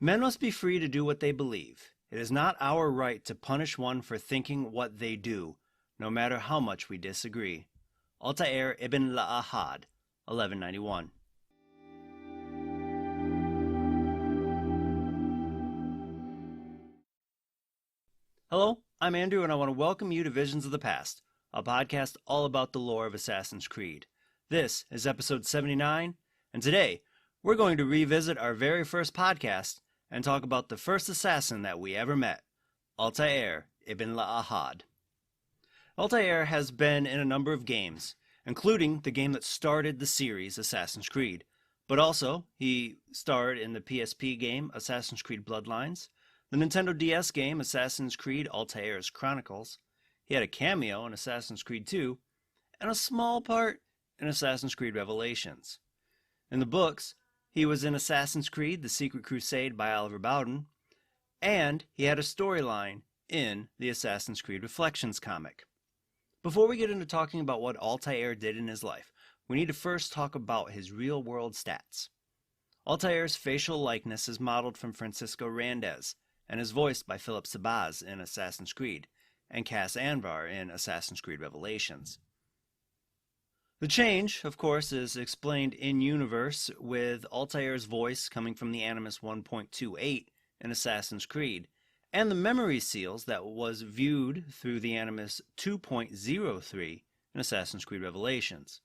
Men must be free to do what they believe. It is not our right to punish one for thinking what they do, no matter how much we disagree. Altaïr Ibn-La'Ahad, 1191. Hello, I'm Andrew, and I want to welcome you to Visions of the Past, a podcast all about the lore of Assassin's Creed. This is episode 79, and today we're going to revisit our very first podcast and talk about the first assassin that we ever met, Altaïr Ibn-La'Ahad. Altaïr has been in a number of games, including the game that started the series Assassin's Creed, but also he starred in the PSP game Assassin's Creed Bloodlines, the Nintendo DS game Assassin's Creed Altair's Chronicles. He had a cameo in Assassin's Creed 2, and a small part in Assassin's Creed Revelations. In the books, he was in Assassin's Creed The Secret Crusade by Oliver Bowden, and he had a storyline in the Assassin's Creed Reflections comic. Before we get into talking about what Altaïr did in his life, we need to first talk about his real-world stats. Altaïr's facial likeness is modeled from Francisco Randez, and is voiced by Philip Sabaz in Assassin's Creed, and Cass Anvar in Assassin's Creed Revelations. The change, of course, is explained in-universe with Altaïr's voice coming from the Animus 1.28 in Assassin's Creed, and the memory seals that was viewed through the Animus 2.03 in Assassin's Creed Revelations.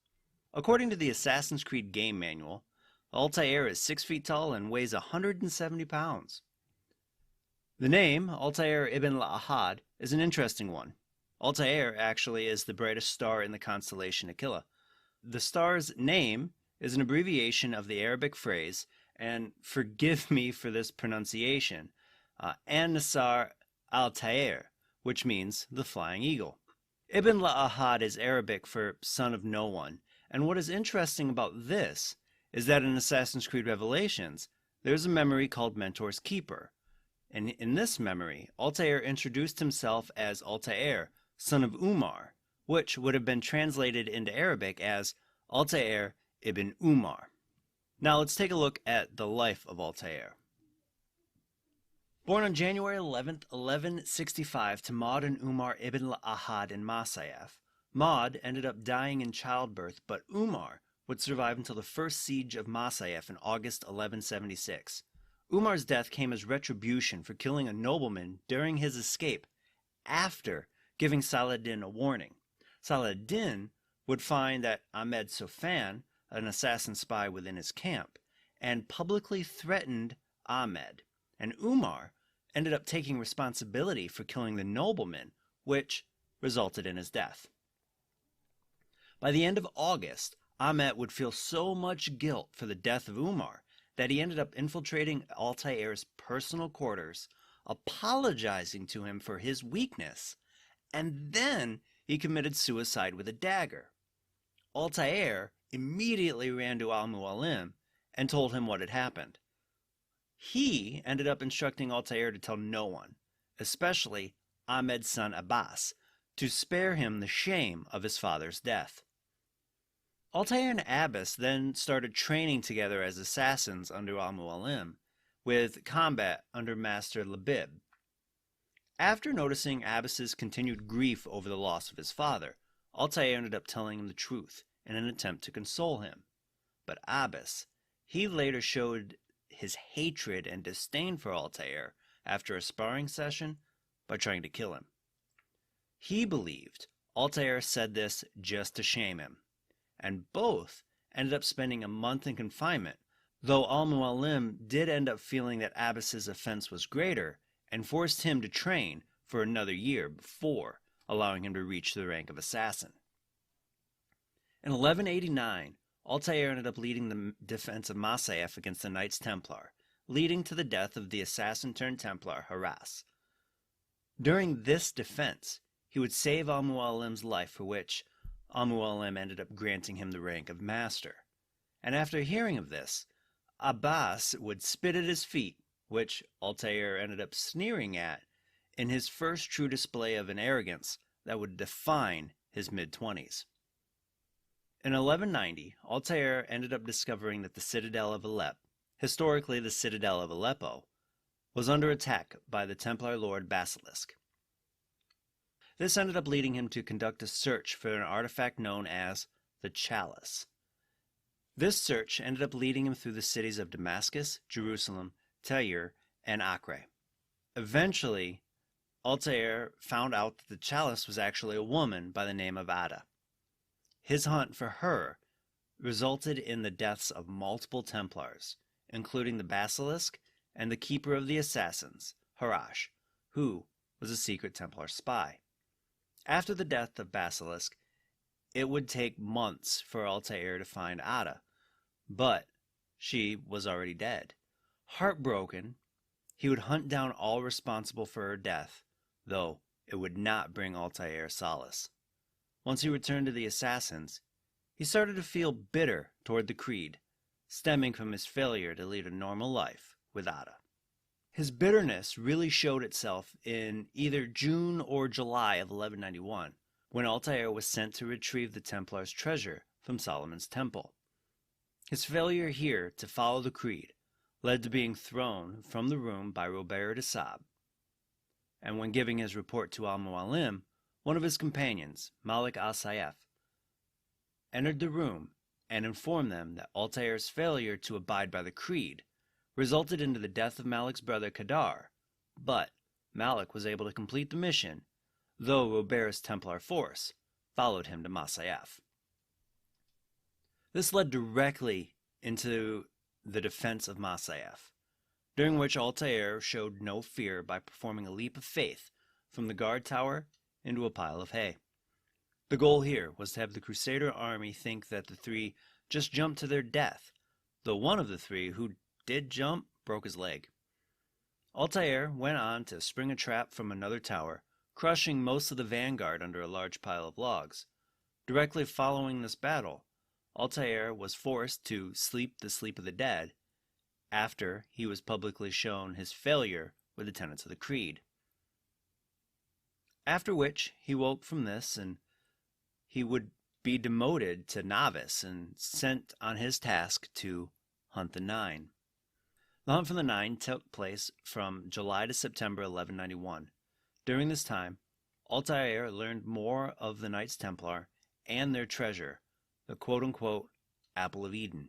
According to the Assassin's Creed game manual, Altaïr is 6 feet tall and weighs 170 pounds. The name, Altaïr Ibn-La'Ahad, is an interesting one. Altaïr actually is the brightest star in the constellation Aquila. The star's name is an abbreviation of the Arabic phrase, and forgive me for this pronunciation, An-Nasar Altaïr, which means the flying eagle. Ibn-La'Ahad is Arabic for son of no one, and what is interesting about this is that in Assassin's Creed Revelations, there's a memory called Mentor's Keeper. And in this memory, Altaïr introduced himself as Altaïr, son of Umar, which would have been translated into Arabic as Altaïr ibn Umar. Now let's take a look at the life of Altaïr. Born on January 11th, 1165 to Maud and Umar ibn La'Ahad in Masyaf, Maud ended up dying in childbirth, but Umar would survive until the first siege of Masyaf in August 1176. Umar's death came as retribution for killing a nobleman during his escape after giving Saladin a warning. Saladin would find that Ahmed Sofan, an assassin spy within his camp, and publicly threatened Ahmed, and Umar ended up taking responsibility for killing the nobleman, which resulted in his death. By the end of August, Ahmed would feel so much guilt for the death of Umar that he ended up infiltrating Altaïr's personal quarters, apologizing to him for his weakness, and then he committed suicide with a dagger. Altaïr immediately ran to Al-Mualim and told him what had happened. He ended up instructing Altaïr to tell no one, especially Ahmed's son Abbas, to spare him the shame of his father's death. Altaïr and Abbas then started training together as assassins under Al-Mualim, with combat under Master Labib. After noticing Abbas's continued grief over the loss of his father, Altaïr ended up telling him the truth in an attempt to console him. But Abbas, he later showed his hatred and disdain for Altaïr after a sparring session by trying to kill him. He believed Altaïr said this just to shame him, and both ended up spending a month in confinement, though Al-Mualim did end up feeling that Abbas's offense was greater and forced him to train for another year before allowing him to reach the rank of assassin. In 1189, Altaïr ended up leading the defense of Masyaf against the Knights Templar, leading to the death of the assassin-turned-Templar Haras. During this defense, he would save Al-Mualim's life, for which Al-Mualim ended up granting him the rank of master. And after hearing of this, Abbas would spit at his feet, which Altaïr ended up sneering at in his first true display of an arrogance that would define his mid-20s. In 1190, Altaïr ended up discovering that the citadel of Aleppo, historically the citadel of Aleppo, was under attack by the Templar Lord Basilisk. This ended up leading him to conduct a search for an artifact known as the Chalice. This search ended up leading him through the cities of Damascus, Jerusalem, Tyre, and Acre. Eventually, Altaïr found out that the Chalice was actually a woman by the name of Ada. His hunt for her resulted in the deaths of multiple Templars, including the Basilisk and the Keeper of the Assassins, Harash, who was a secret Templar spy. After the death of Basilisk, it would take months for Altaïr to find Ada, but she was already dead. Heartbroken, he would hunt down all responsible for her death, though it would not bring Altaïr solace. Once he returned to the Assassins, he started to feel bitter toward the Creed, stemming from his failure to lead a normal life with Ada. His bitterness really showed itself in either June or July of 1191, when Altaïr was sent to retrieve the Templars' treasure from Solomon's temple. His failure here to follow the Creed led to being thrown from the room by Robert de Sab, and when giving his report to Al-Mu'allim, one of his companions, Malik al-Sayef, entered the room and informed them that Altaïr's failure to abide by the Creed resulted in the death of Malik's brother Kadar, but Malik was able to complete the mission, though Robert's Templar force followed him to Masyaf. This led directly into the defense of Masyaf, during which Altaïr showed no fear by performing a leap of faith from the guard tower into a pile of hay. The goal here was to have the Crusader army think that the three just jumped to their death, though one of the three who did jump broke his leg. Altaïr went on to spring a trap from another tower, crushing most of the vanguard under a large pile of logs. Directly following this battle, Altaïr was forced to sleep the sleep of the dead after he was publicly shown his failure with the tenets of the Creed. After which he woke from this, and he would be demoted to novice and sent on his task to hunt the Nine. The hunt for the Nine took place from July to September 1191. During this time, Altaïr learned more of the Knights Templar and their treasure, the quote-unquote Apple of Eden.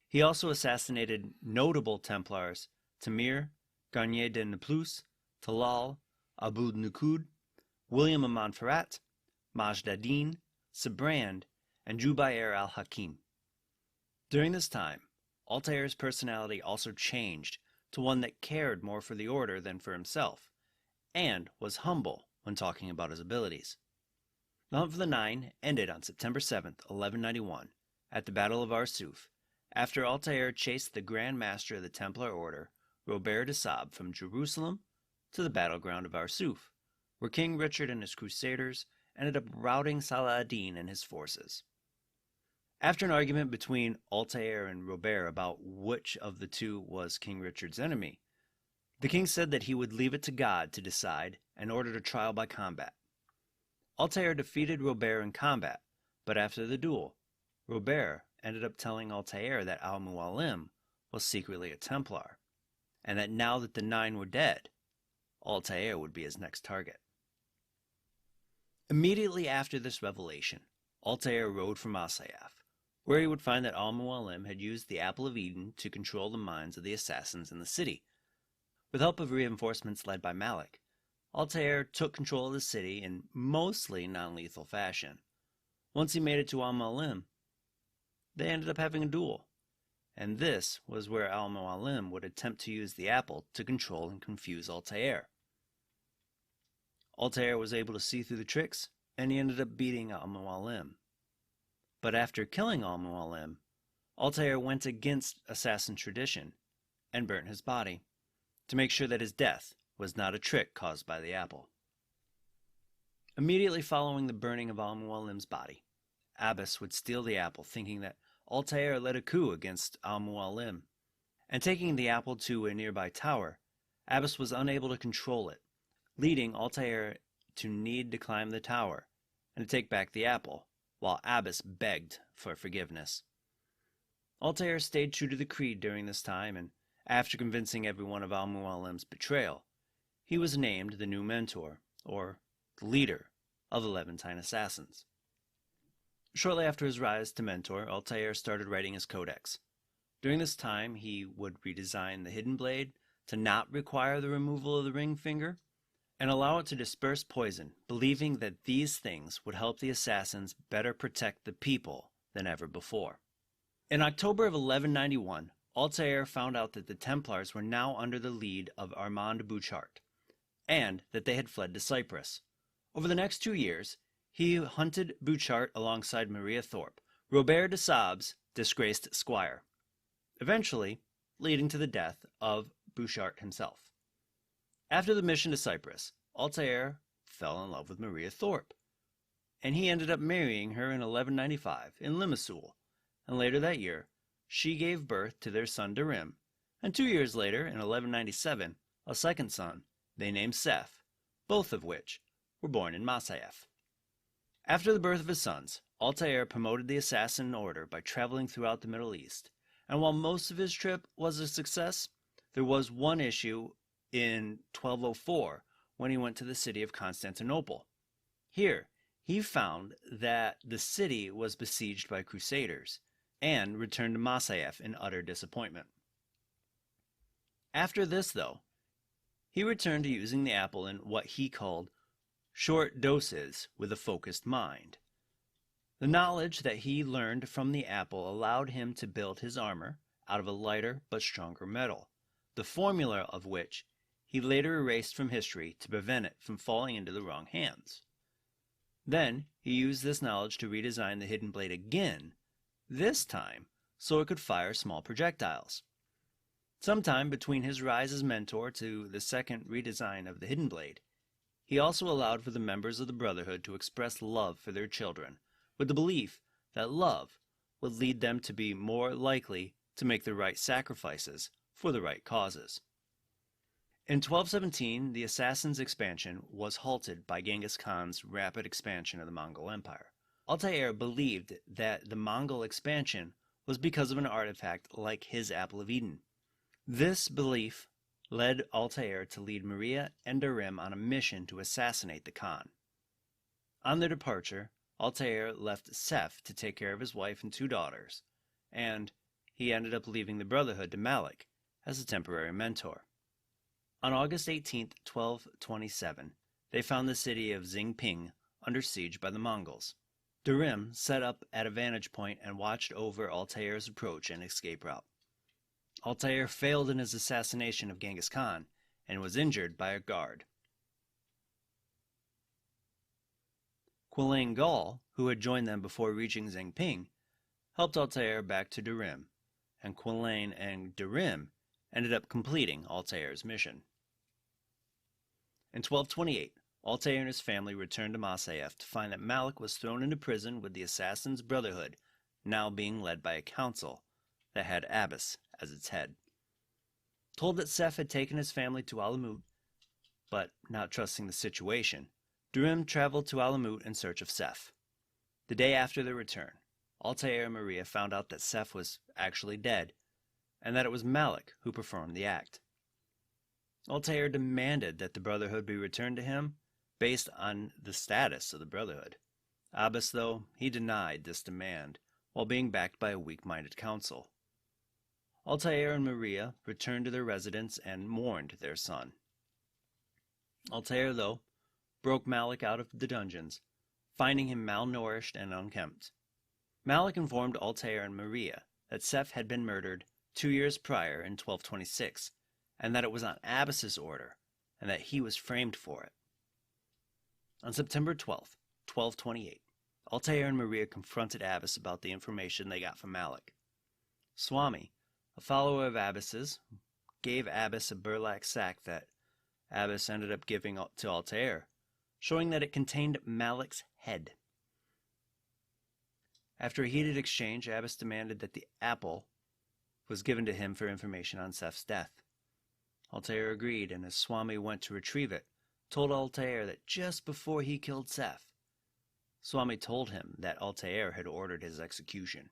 He also assassinated notable Templars Tamir, Garnier de Naplouse, Talal, Abu Nukud, William of Montferrat, Majd ad-Din, Sibrand, and Jubayr al-Hakim. During this time, Altaïr's personality also changed to one that cared more for the order than for himself, and was humble when talking about his abilities. The hunt for the Nine ended on September 7th, 1191, at the Battle of Arsuf, after Altaïr chased the Grand Master of the Templar Order, Robert de Sab, from Jerusalem to the battleground of Arsuf, where King Richard and his crusaders ended up routing Salah ad-Din and his forces. After an argument between Altaïr and Robert about which of the two was King Richard's enemy, the king said that he would leave it to God to decide and ordered a trial by combat. Altaïr defeated Robert in combat, but after the duel, Robert ended up telling Altaïr that Al-Mu'allim was secretly a Templar, and that now that the Nine were dead, Altaïr would be his next target. Immediately after this revelation, Altaïr rode for Masyaf, where he would find that Al-Mu'allim had used the Apple of Eden to control the minds of the assassins in the city. With help of reinforcements led by Malik, Altaïr took control of the city in mostly non-lethal fashion. Once he made it to Al-Mu'allim, they ended up having a duel, and this was where Al-Mu'allim would attempt to use the apple to control and confuse Altaïr. Altaïr was able to see through the tricks, and he ended up beating Al-Mu'allim. But after killing Al-Mu'allim, Altaïr went against assassin tradition and burnt his body, to make sure that his death was not a trick caused by the apple. Immediately following the burning of Al-Mu'allim's body, Abbas would steal the apple, thinking that Altaïr led a coup against Al-Mu'allim, and taking the apple to a nearby tower, Abbas was unable to control it, leading Altaïr to need to climb the tower and to take back the apple, while Abbas begged for forgiveness. Altaïr stayed true to the Creed during this time, and After convincing everyone of Al-Mualim's betrayal, he was named the new mentor, or the leader, of the Levantine assassins. Shortly after his rise to mentor, Altaïr started writing his codex. During this time, he would redesign the hidden blade to not require the removal of the ring finger, and allow it to disperse poison, believing that these things would help the assassins better protect the people than ever before. In October of 1191, Altaïr found out that the Templars were now under the lead of Armand Bouchard, and that they had fled to Cyprus. Over the next 2 years, he hunted Bouchard alongside Maria Thorpe, Robert de Sab's disgraced squire, eventually leading to the death of Bouchard himself. After the mission to Cyprus, Altaïr fell in love with Maria Thorpe, and he ended up marrying her in 1195 in Limassol, and later that year, she gave birth to their son Darim, and 2 years later, in 1197, a second son they named Seth, both of which were born in Masyaf. After the birth of his sons, Altaïr promoted the assassin order by traveling throughout the Middle East, and while most of his trip was a success, there was one issue in 1204 when he went to the city of Constantinople. Here, he found that the city was besieged by crusaders, and returned to Masyaf in utter disappointment. After this, though, he returned to using the apple in what he called short doses with a focused mind. The knowledge that he learned from the apple allowed him to build his armor out of a lighter but stronger metal, the formula of which he later erased from history to prevent it from falling into the wrong hands. Then he used this knowledge to redesign the hidden blade again, this time so it could fire small projectiles. Sometime between his rise as mentor to the second redesign of the hidden blade, he also allowed for the members of the Brotherhood to express love for their children, with the belief that love would lead them to be more likely to make the right sacrifices for the right causes. In 1217, the Assassins' expansion was halted by Genghis Khan's rapid expansion of the Mongol Empire. Altaïr believed that the Mongol expansion was because of an artifact like his Apple of Eden. This belief led Altaïr to lead Maria and Darim on a mission to assassinate the Khan. On their departure, Altaïr left Seth to take care of his wife and 2 daughters, and he ended up leaving the Brotherhood to Malik as a temporary mentor. On August 18, 1227, they found the city of Xingping under siege by the Mongols. Darim set up at a vantage point and watched over Altaïr's approach and escape route. Altaïr failed in his assassination of Genghis Khan and was injured by a guard. Quilain Gal, who had joined them before reaching Xingping, helped Altaïr back to Darim, and Quilain and Darim ended up completing Altaïr's mission. In 1228, Altaïr and his family returned to Masyaf to find that Malik was thrown into prison with the Assassins Brotherhood, now being led by a council that had Abbas as its head. Told that Seth had taken his family to Alamut, but not trusting the situation, Darim traveled to Alamut in search of Seth. The day after their return, Altaïr and Maria found out that Seth was actually dead, and that it was Malik who performed the act. Altaïr demanded that the Brotherhood be returned to him based on the status of the Brotherhood. Abbas, though, he denied this demand, while being backed by a weak-minded council. Altaïr and Maria returned to their residence and mourned their son. Altaïr, though, broke Malik out of the dungeons, finding him malnourished and unkempt. Malik informed Altaïr and Maria that Seth had been murdered 2 years prior in 1226, and that it was on Abbas's order, and that he was framed for it. On September 12, 1228, Altaïr and Maria confronted Abbas about the information they got from Malik. Swami, a follower of Abbas's, gave Abbas a burlap sack that Abbas ended up giving to Altaïr, showing that it contained Malik's head. After a heated exchange, Abbas demanded that the apple was given to him for information on Seth's death. Altaïr agreed, and as Swami went to retrieve it, told Altaïr that just before he killed Seth, Swami told him that Altaïr had ordered his execution.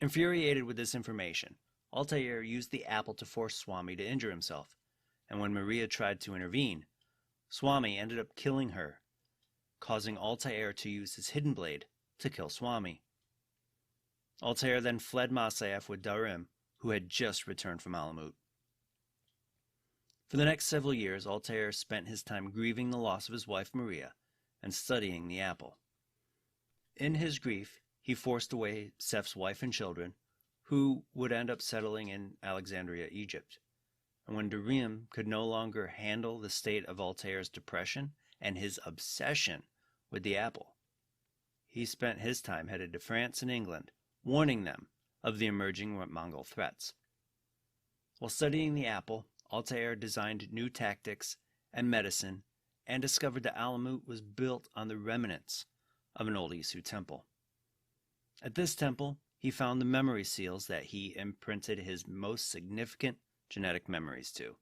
Infuriated with this information, Altaïr used the apple to force Swami to injure himself, and when Maria tried to intervene, Swami ended up killing her, causing Altaïr to use his hidden blade to kill Swami. Altaïr then fled Masyaf with Darim, who had just returned from Alamut. For the next several years, Altaïr spent his time grieving the loss of his wife Maria and studying the apple. In his grief, he forced away Sef's wife and children, who would end up settling in Alexandria, Egypt. And when Darim could no longer handle the state of Altaïr's depression and his obsession with the apple, he spent his time headed to France and England, warning them of the emerging Mongol threats. While studying the apple, Altaïr designed new tactics and medicine and discovered that Alamut was built on the remnants of an old Isu temple. At this temple, he found the memory seals that he imprinted his most significant genetic memories to.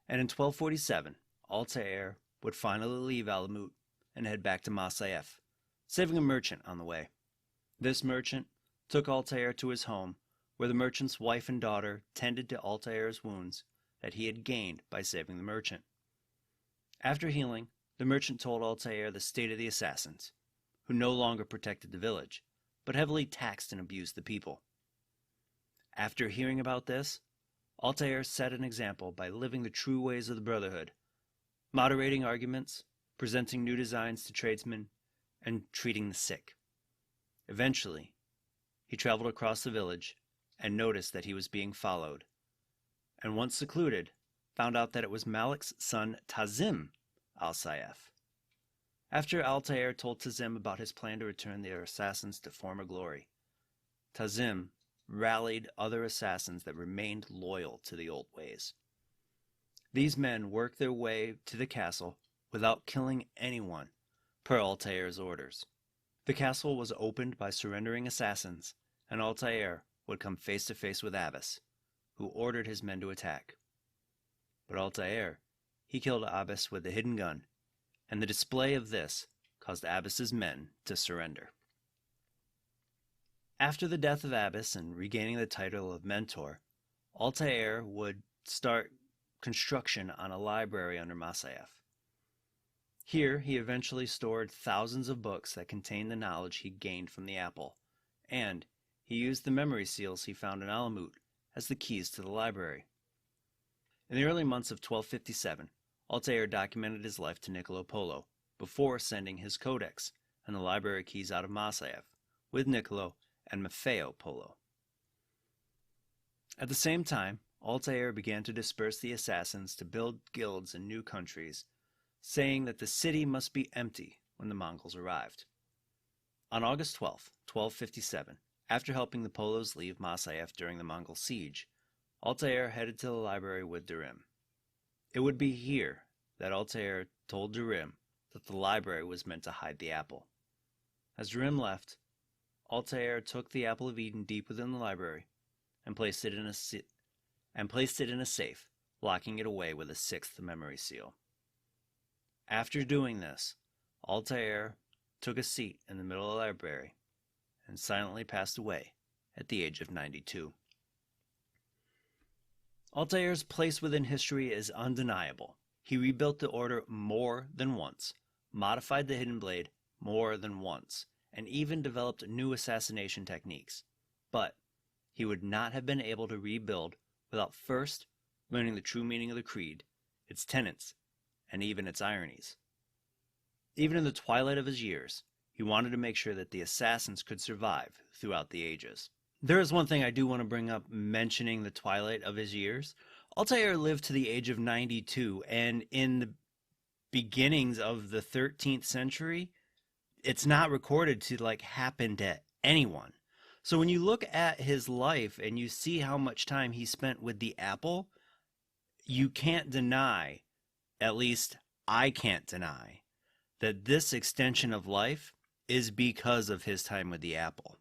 And in 1247, Altaïr would finally leave Alamut and head back to Masyaf, saving a merchant on the way. This merchant took Altaïr to his home, where the merchant's wife and daughter tended to Altaïr's wounds that he had gained by saving the merchant. After healing, the merchant told Altaïr the state of the assassins, who no longer protected the village, but heavily taxed and abused the people. After hearing about this, Altaïr set an example by living the true ways of the Brotherhood, moderating arguments, presenting new designs to tradesmen, and treating the sick. Eventually, he traveled across the village and noticed that he was being followed, and once secluded, found out that it was Malik's son Tazim al-Sayef. After Altaïr told Tazim about his plan to return the assassins to former glory, Tazim rallied other assassins that remained loyal to the old ways. These men worked their way to the castle without killing anyone, per Altaïr's orders. The castle was opened by surrendering assassins, and Altaïr would come face to face with Abbas, who ordered his men to attack. But Altaïr, he killed Abbas with a hidden gun, and the display of this caused Abbas's men to surrender. After the death of Abbas and regaining the title of mentor, Altaïr would start construction on a library under Masyaf. Here, he eventually stored thousands of books that contained the knowledge he gained from the apple, and he used the memory seals he found in Alamut as the keys to the library. In the early months of 1257, Altaïr documented his life to Niccolo Polo before sending his codex and the library keys out of Masyaf with Niccolo and Maffeo Polo. At the same time, Altaïr began to disperse the assassins to build guilds in new countries, saying that the city must be empty when the Mongols arrived. On August 12, 1257, after helping the Polos leave Masyaf during the Mongol siege, Altaïr headed to the library with Darim. It would be here that Altaïr told Darim that the library was meant to hide the apple. As Darim left, Altaïr took the Apple of Eden deep within the library and placed it in a safe, locking it away with a sixth memory seal. After doing this, Altaïr took a seat in the middle of the library and silently passed away at the age of 92. Altaïr's place within history is undeniable. He rebuilt the order more than once, modified the hidden blade more than once, and even developed new assassination techniques. But he would not have been able to rebuild without first learning the true meaning of the creed, its tenets, and even its ironies. Even in the twilight of his years, he wanted to make sure that the assassins could survive throughout the ages. There is one thing I do want to bring up mentioning the twilight of his years. Altaïr lived to the age of 92, and in the beginnings of the 13th century, it's not recorded to happen to anyone. So when you look at his life and you see how much time he spent with the apple, you can't deny, at least I can't deny, that this extension of life is because of his time with the apple.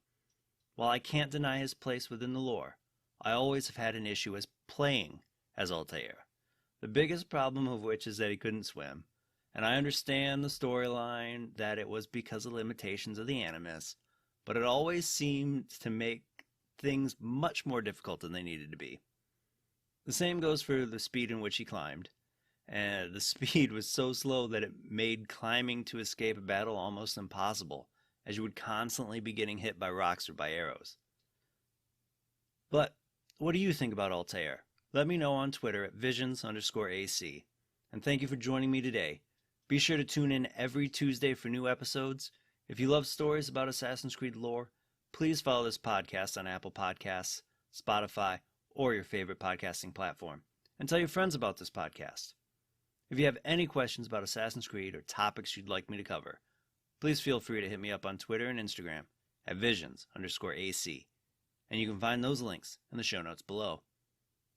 While I can't deny his place within the lore, I always have had an issue as playing as Altaïr. The biggest problem of which is that he couldn't swim, and I understand the storyline that it was because of limitations of the animus, but it always seemed to make things much more difficult than they needed to be. The same goes for the speed in which he climbed. And the speed was so slow that it made climbing to escape a battle almost impossible, as you would constantly be getting hit by rocks or by arrows. But what do you think about Altaïr? Let me know on Twitter at visions_AC. And thank you for joining me today. Be sure to tune in every Tuesday for new episodes. If you love stories about Assassin's Creed lore, please follow this podcast on Apple Podcasts, Spotify, or your favorite podcasting platform. And tell your friends about this podcast. If you have any questions about Assassin's Creed or topics you'd like me to cover, please feel free to hit me up on Twitter and Instagram at visions_AC. And you can find those links in the show notes below.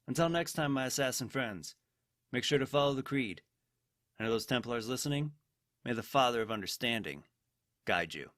Until next time, my assassin friends, make sure to follow the creed. And to those Templars listening, may the Father of Understanding guide you.